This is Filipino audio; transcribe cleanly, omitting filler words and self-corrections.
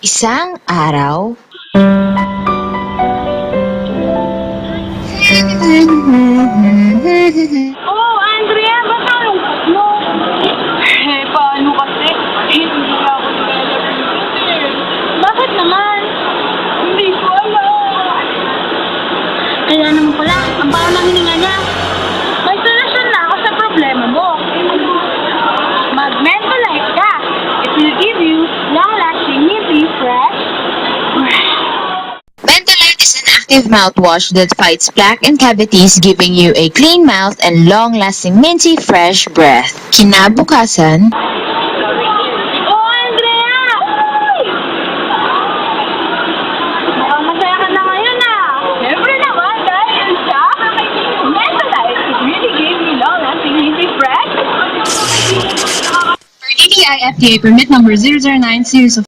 Isang araw, Oh, Andrea, ba't ang lungkot mo? Eh, paano kasi? Hindi ako nilalapitan eh. Bakit naman? Hindi ko alam. Kaya naman pala, ang baho ng hininga niya. May solusyon na ako sa problema mo. Mag-Mentolite ka. It will give you long-lasting, minty, fresh. Mentolite is an active mouthwash that fights plaque and cavities, giving you a clean mouth and long-lasting minty fresh breath. Kinabukasan, Oh, Andrea! Uy! Mukhang masaya ka na ngayon ah. Siyempre naman dahil sa Mentolite, it really gave me long-lasting, minty, fresh. Per DTI FDA permit number 009 series of